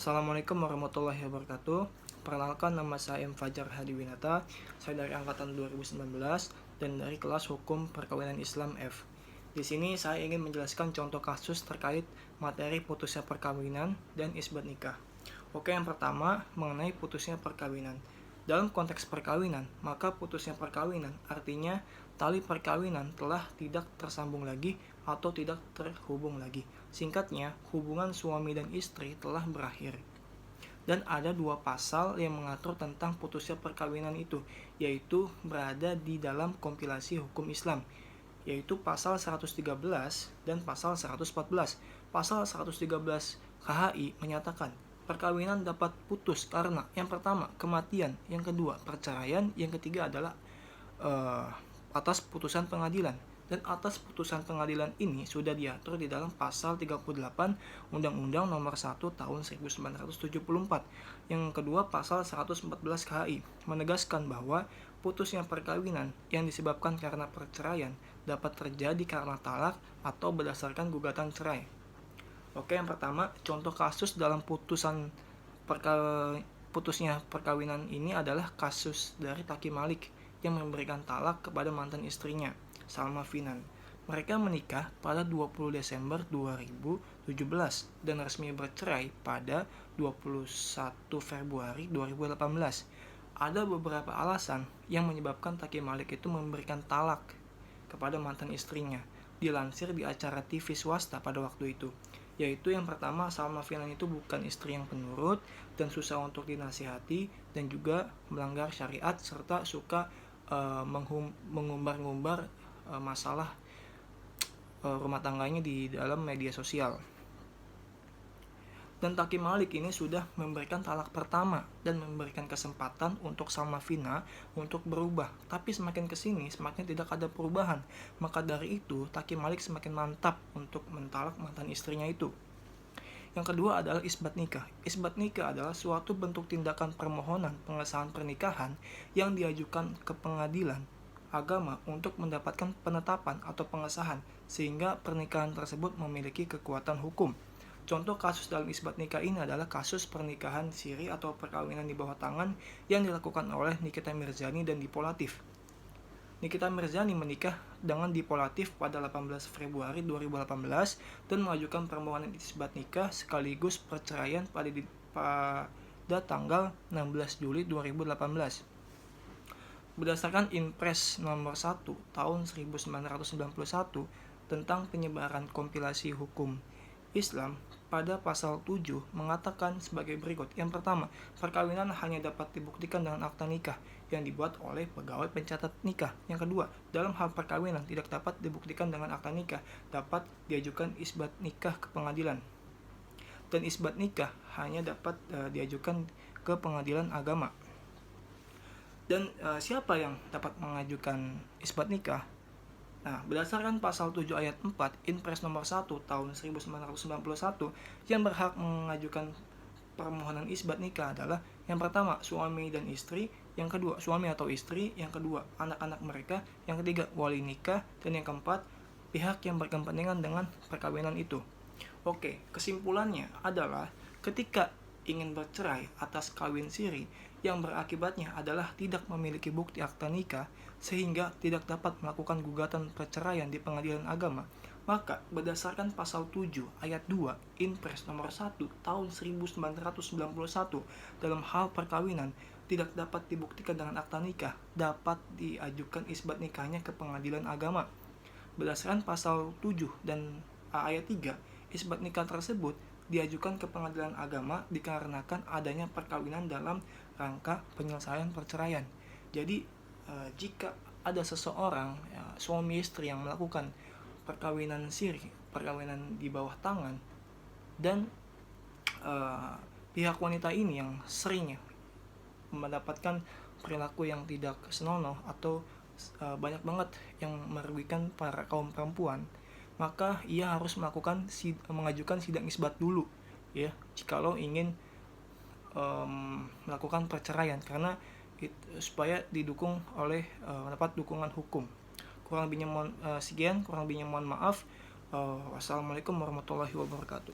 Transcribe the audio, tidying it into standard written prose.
Assalamualaikum warahmatullahi wabarakatuh. Perkenalkan, nama saya M. Fajar Hadiwinata. Saya dari angkatan 2019 dan dari kelas Hukum Perkawinan Islam F. Di sini saya ingin menjelaskan contoh kasus terkait materi putusnya perkawinan dan isbat nikah. Oke, yang pertama mengenai putusnya perkawinan. Dalam konteks perkawinan, maka putusnya perkawinan artinya tali perkawinan telah tidak tersambung lagi atau tidak terhubung lagi. Singkatnya, hubungan suami dan istri telah berakhir. Dan ada dua pasal yang mengatur tentang putusnya perkawinan itu, yaitu berada di dalam kompilasi hukum Islam, yaitu pasal 113 dan pasal 114. Pasal 113 KHI menyatakan perkawinan dapat putus karena yang pertama kematian, yang kedua perceraian, yang ketiga adalah atas putusan pengadilan. Dan atas putusan pengadilan ini sudah diatur di dalam pasal 38 Undang-Undang Nomor 1 Tahun 1974. Yang kedua pasal 114 KHI menegaskan bahwa putusnya perkawinan yang disebabkan karena perceraian dapat terjadi karena talak atau berdasarkan gugatan cerai. Oke, yang pertama contoh kasus dalam putusnya perkawinan ini adalah kasus dari Taki Malik yang memberikan talak kepada mantan istrinya, Salma Finan. Mereka menikah pada 20 Desember 2017 dan resmi bercerai pada 21 Februari 2018. Ada beberapa alasan yang menyebabkan Taki Malik itu memberikan talak kepada mantan istrinya, dilansir di acara TV swasta pada waktu itu. Yaitu yang pertama, Salma Finan itu bukan istri yang penurut dan susah untuk dinasihati dan juga melanggar syariat serta suka mengumbar-ngumbar masalah rumah tangganya di dalam media sosial. Dan Taki Malik ini sudah memberikan talak pertama dan memberikan kesempatan untuk Salma Fina untuk berubah. Tapi semakin kesini semakin tidak ada perubahan. Maka dari itu Taki Malik semakin mantap untuk mentalak mantan istrinya itu. Yang kedua adalah isbat nikah. Isbat nikah adalah suatu bentuk tindakan permohonan pengesahan pernikahan yang diajukan ke pengadilan agama untuk mendapatkan penetapan atau pengesahan sehingga pernikahan tersebut memiliki kekuatan hukum. Contoh kasus dalam isbat nikah ini adalah kasus pernikahan siri atau perkawinan di bawah tangan yang dilakukan oleh Nikita Mirzani dan Dipo Latif. Nikita Mirzani menikah dengan Dipo Latif pada 18 Februari 2018 dan mengajukan permohonan isbat nikah sekaligus perceraian pada tanggal 16 Juli 2018. Berdasarkan Impres nomor 1 tahun 1991 tentang penyebaran kompilasi hukum Islam, pada pasal 7 mengatakan sebagai berikut. Yang pertama, perkawinan hanya dapat dibuktikan dengan akta nikah yang dibuat oleh pegawai pencatat nikah. Yang kedua, dalam hal perkawinan tidak dapat dibuktikan dengan akta nikah, dapat diajukan isbat nikah ke pengadilan. Dan isbat nikah hanya dapat diajukan ke pengadilan agama. Dan siapa yang dapat mengajukan isbat nikah? Nah, berdasarkan pasal 7 ayat 4 Impres nomor 1 tahun 1991 yang berhak mengajukan permohonan isbat nikah adalah yang pertama suami dan istri, yang kedua suami atau istri, yang kedua anak-anak mereka, yang ketiga wali nikah, dan yang keempat pihak yang berkepentingan dengan perkawinan itu. Oke, kesimpulannya adalah ketika ingin bercerai atas kawin siri yang berakibatnya adalah tidak memiliki bukti akta nikah sehingga tidak dapat melakukan gugatan perceraian di pengadilan agama, maka berdasarkan pasal 7 ayat 2 Impres nomor 1 tahun 1991 dalam hal perkawinan tidak dapat dibuktikan dengan akta nikah, dapat diajukan isbat nikahnya ke pengadilan agama. Berdasarkan pasal 7 dan ayat 3, isbat nikah tersebut diajukan ke pengadilan agama dikarenakan adanya perkawinan dalam rangka penyelesaian perceraian. Jadi jika ada seseorang suami istri yang melakukan perkawinan siri, perkawinan di bawah tangan, dan pihak wanita ini yang sering mendapatkan perilaku yang tidak senonoh atau banyak banget yang merugikan para kaum perempuan, maka ia harus mengajukan sidang isbat dulu ya jikalau ingin melakukan perceraian, karena supaya didukung oleh mendapat dukungan hukum. Kurang lebihnya mohon maaf. Wassalamualaikum warahmatullahi wabarakatuh.